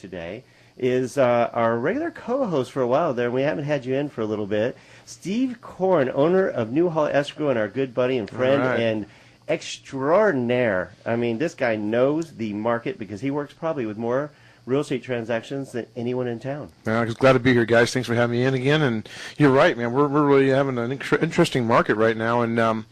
today is our regular co-host for a while there. We haven't had you in for a little bit. Steve Korn, owner of Newhall Escrow and our good buddy and friend and extraordinaire. I mean, this guy knows the market because he works probably with more real estate transactions than anyone in town. I'm glad to be here, guys. Thanks for having me in again. And you're right, man. We're really having an interesting market right now. And,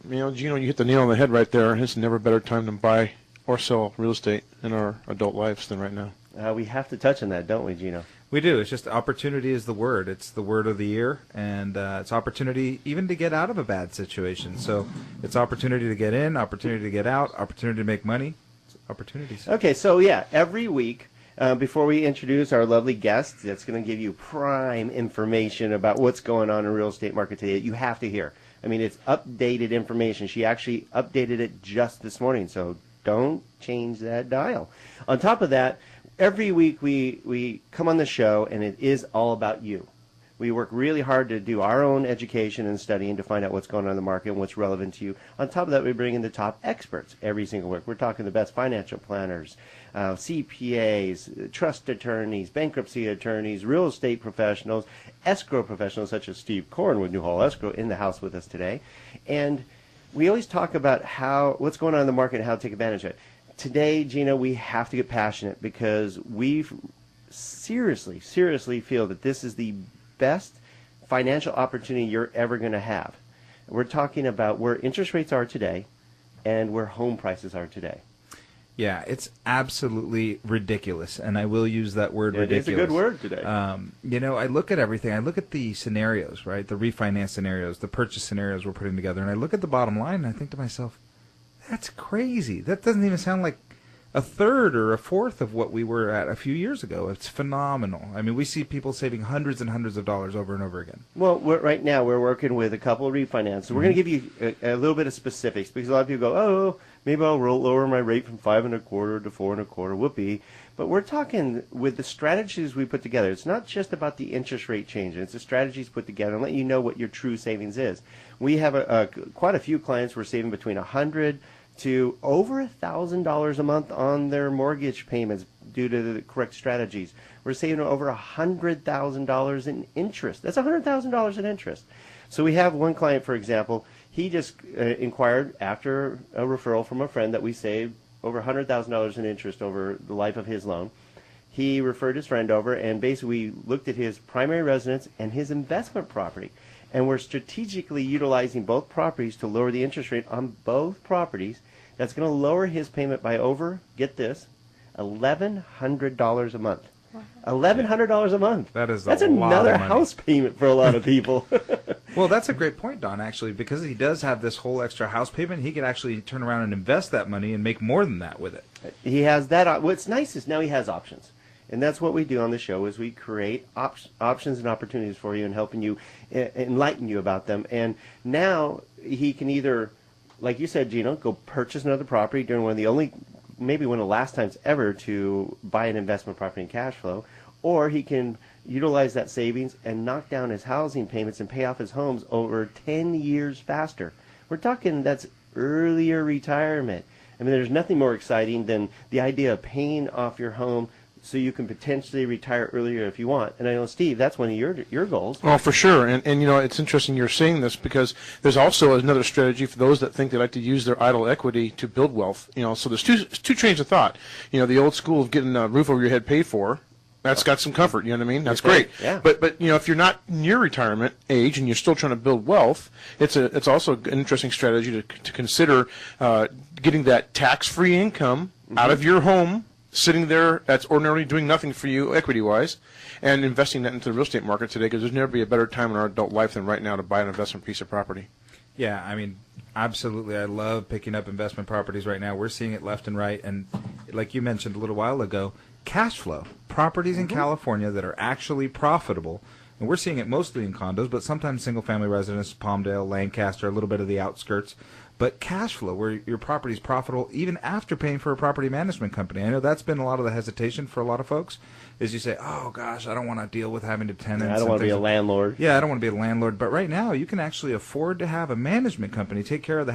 Gino, you hit the nail on the head right there. It's never a better time to buy or sell real estate in our adult lives than right now. We have to touch on that, don't we, Gino? We do. It's just opportunity is the word. It's the word of the year, and it's opportunity even to get out of a bad situation. So it's opportunity to get in, opportunity to get out, opportunity to make money. It's opportunities. Okay, so yeah, every week, before we introduce our lovely guest that's going to give you prime information about what's going on in the real estate market today, you have to hear. I mean, it's updated information. She actually updated it just this morning, so don't change that dial. On top of that, every week we come on the show, and it is all about you. We work really hard to do our own education and studying to find out what's going on in the market and what's relevant to you. On top of that, we bring in the top experts every single week. We're talking the best financial planners, CPAs, trust attorneys, bankruptcy attorneys, real estate professionals, escrow professionals such as Steve Korn with Newhall Escrow in the house with us today. And we always talk about what's going on in the market and how to take advantage of it. Today, Gino, we have to get passionate because we seriously feel that this is the best financial opportunity you're ever going to have. We're talking about where interest rates are today and where home prices are today. Yeah, it's absolutely ridiculous, and I will use that word ridiculous. It's a good word today. I look at everything. I look at the scenarios, right, the refinance scenarios, the purchase scenarios we're putting together, and I look at the bottom line, and I think to myself, that's crazy. That doesn't even sound like a third or a fourth of what we were at a few years ago. It's phenomenal. I mean, we see people saving hundreds and hundreds of dollars over and over again. Well, right now we're working with a couple of refinances. We're going to give you a little bit of specifics because a lot of people go, oh, maybe I'll lower my rate from 5.25 to 4.25. Whoopee. But we're talking with the strategies we put together. It's not just about the interest rate change. It's the strategies put together and let you know what your true savings is. We have quite a few clients who are saving between $100 to over $1,000 a month on their mortgage payments due to the correct strategies. We're saving over $100,000 in interest. That's $100,000 in interest. So we have one client, for example, he just inquired after a referral from a friend that we saved over $100,000 in interest over the life of his loan. He referred his friend over, and basically we looked at his primary residence and his investment property. And we're strategically utilizing both properties to lower the interest rate on both properties. That's going to lower his payment by over, get this, $1,100 a month. Wow. $1,100 a month. That's another house payment for a lot of people. Well, that's a great point, Don, actually, because he does have this whole extra house payment. He could actually turn around and invest that money and make more than that with it. He has that. What's nice is now he has options. And that's what we do on the show is we create options and opportunities for you and helping you, enlighten you about them. And now he can either, like you said, Gino, go purchase another property during maybe one of the last times ever to buy an investment property in cash flow, or he can utilize that savings and knock down his housing payments and pay off his homes over 10 years faster. We're talking that's earlier retirement. I mean, there's nothing more exciting than the idea of paying off your home so you can potentially retire earlier if you want. And I know, Steve, that's one of your goals. Oh, for sure. And it's interesting you're saying this because there's also another strategy for those that think they like to use their idle equity to build wealth. So there's two trains of thought. The old school of getting a roof over your head paid for, that's got some comfort, you know what I mean? That's great. Yeah. But if you're not near retirement age and you're still trying to build wealth, it's also an interesting strategy to consider getting that tax-free income out of your home, sitting there that's ordinarily doing nothing for you equity-wise, and investing that into the real estate market today because there's never be a better time in our adult life than right now to buy an investment piece of property. Yeah, I mean, absolutely. I love picking up investment properties right now. We're seeing it left and right. And like you mentioned a little while ago, cash flow. Properties in California that are actually profitable. And we're seeing it mostly in condos, but sometimes single-family residence, Palmdale, Lancaster, a little bit of the outskirts. But cash flow, where your property is profitable even after paying for a property management company. I know that's been a lot of the hesitation for a lot of folks, is you say, oh, gosh, I don't want to deal with having to tenants. I don't want to be a landlord. Yeah, I don't want to be a landlord. But right now, you can actually afford to have a management company take care of the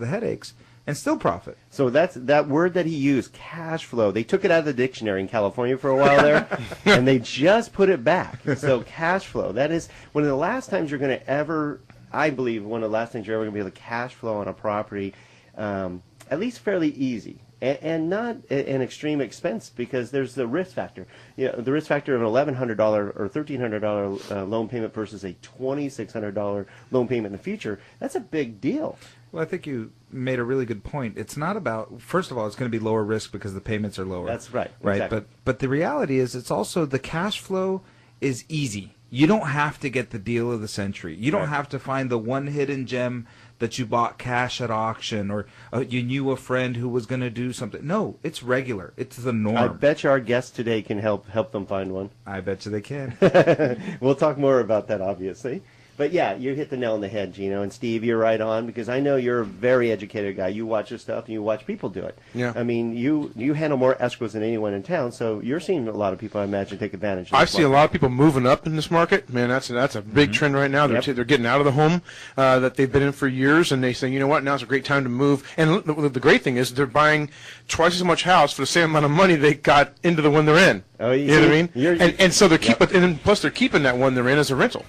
headaches and still profit. So that's that word that he used, cash flow. They took it out of the dictionary in California for a while there, and they just put it back. So cash flow, that is one of the last times you're going to ever, I believe, one of the last things you're ever going to be able to cash flow on a property, at least fairly easy. And not an extreme expense, because there's the risk factor. You know, the risk factor of an $1,100 or $1,300 loan payment versus a $2,600 loan payment in the future. That's a big deal. Well, I think you made a really good point. It's not about, first of all, it's going to be lower risk because the payments are lower. That's right. Right. Exactly. But the reality is, it's also the cash flow is easy. You don't have to get the deal of the century. You don't have to find the one hidden gem that you bought cash at auction, or you knew a friend who was going to do something. No, it's regular. It's the norm. I bet you our guest today can help them find one. I bet you they can. We'll talk more about that, obviously. But yeah, you hit the nail on the head, Gino. And Steve, you're right on, because I know you're a very educated guy. You watch this stuff and you watch people do it. Yeah. I mean, you handle more escrows than anyone in town, so you're seeing a lot of people, I imagine, take advantage of this I see a lot of people moving up in this market. Man, that's a big trend right now. They're Yep. they're getting out of the home that they've been in for years, and they say, you know what, now's a great time to move. And the great thing is they're buying twice as much house for the same amount of money they got into the one they're in. Oh, you know what I see? mean? You're- And so they're Yep. and then plus they're keeping that one they're in as a rental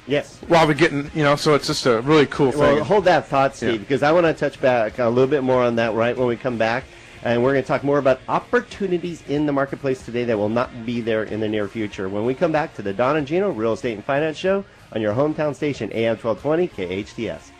Yes. while they're getting, so it's just a really cool thing. Well, hold that thought, Steve, Yeah. because I want to touch back a little bit more on that right when we come back. And we're going to talk more about opportunities in the marketplace today that will not be there in the near future. When we come back to the Don and Gino Real Estate and Finance Show on your hometown station, AM 1220 KHTS.